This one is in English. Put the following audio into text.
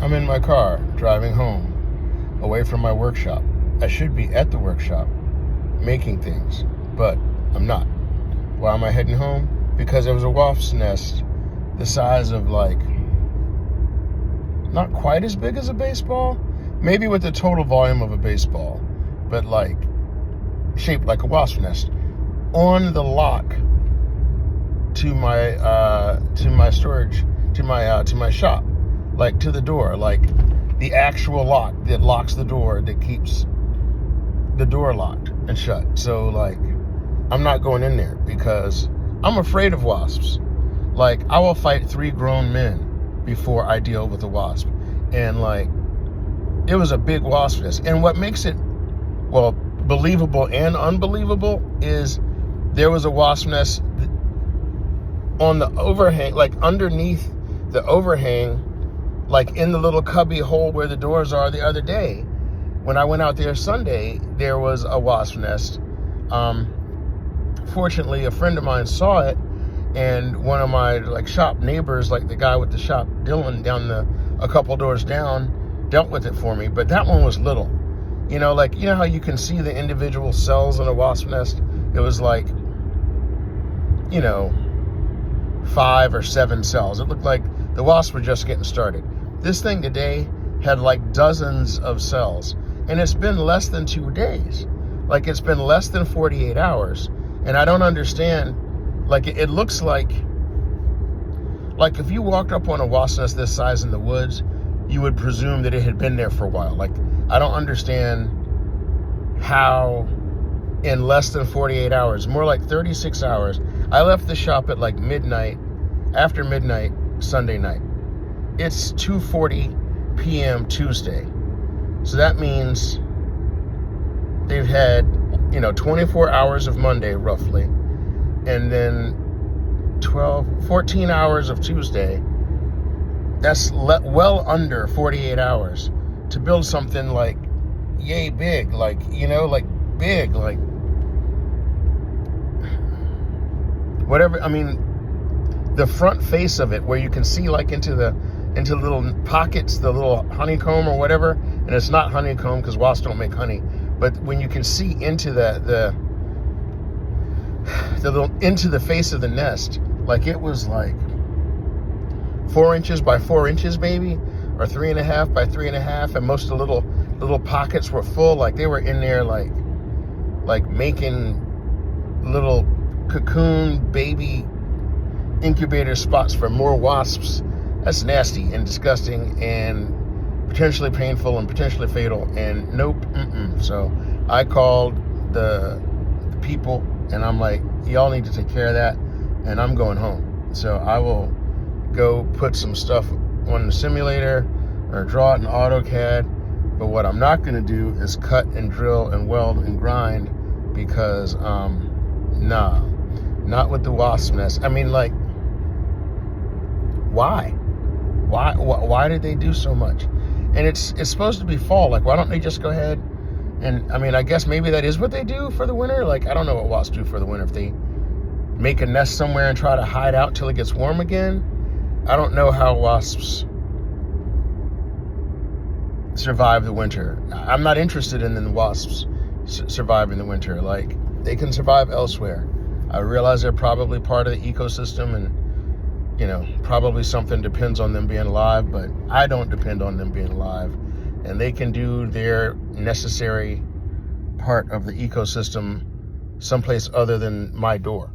I'm in my car driving home away from my workshop. I should be at the workshop making things, but I'm not. Why am I heading home? Because there was a wasp's nest the size of not quite as big as a baseball, maybe with the total volume of a baseball, but shaped like a wasp nest on the lock to my storage, to my shop, to the door, the actual lock that locks the door, that keeps the door locked and shut. So I'm not going in there because I'm afraid of wasps. I will fight 3 grown men before I deal with a wasp. And it was a big wasp nest. And what makes it, believable and unbelievable is there was a wasp nest on the overhang, underneath the overhang, in the little cubby hole where the doors are. The other day, when I went out there Sunday, there was a wasp nest. Fortunately, a friend of mine saw it, and one of my shop neighbors, the guy with the shop, Dylan, down a couple doors down, dealt with it for me. But that one was little. You know how you can see the individual cells in a wasp nest? It was 5 or 7 cells. It looked like the wasps were just getting started. This thing today had dozens of cells, and it's been less than 2 days. It's been less than 48 hours, and I don't understand. It looks like if you walked up on a wasp nest this size in the woods, you would presume that it had been there for a while. I don't understand how in less than 48 hours, more like 36 hours, I left the shop at midnight, after midnight, Sunday night. It's 2:40 p.m. Tuesday. So that means they've had, 24 hours of Monday, roughly, and then 14 hours of Tuesday. That's well under 48 hours to build something yay big, big, whatever. I mean, the front face of it, where you can see into little pockets, the little honeycomb or whatever, and it's not honeycomb because wasps don't make honey, but when you can see into into the face of the nest, it was 4 inches by 4 inches, maybe, or 3.5 by 3.5, and most of the little pockets were full. They were in there making little cocoon baby incubator spots for more wasps. That's nasty and disgusting and potentially painful and potentially fatal. And nope. So I called the people, and I'm y'all need to take care of that, and I'm going home. So I will go put some stuff on the simulator or draw it in AutoCAD. But what I'm not going to do is cut and drill and weld and grind, because nah, not with the wasp nest. I mean, why did they do so much? And it's supposed to be fall. Why don't they just go ahead and, I guess maybe that is what they do for the winter. I don't know what wasps do for the winter. If they make a nest somewhere and try to hide out till it gets warm again. I don't know how wasps survive the winter. I'm not interested in the wasps surviving the winter. They can survive elsewhere. I realize they're probably part of the ecosystem, and probably something depends on them being alive, but I don't depend on them being alive, and they can do their necessary part of the ecosystem someplace other than my door.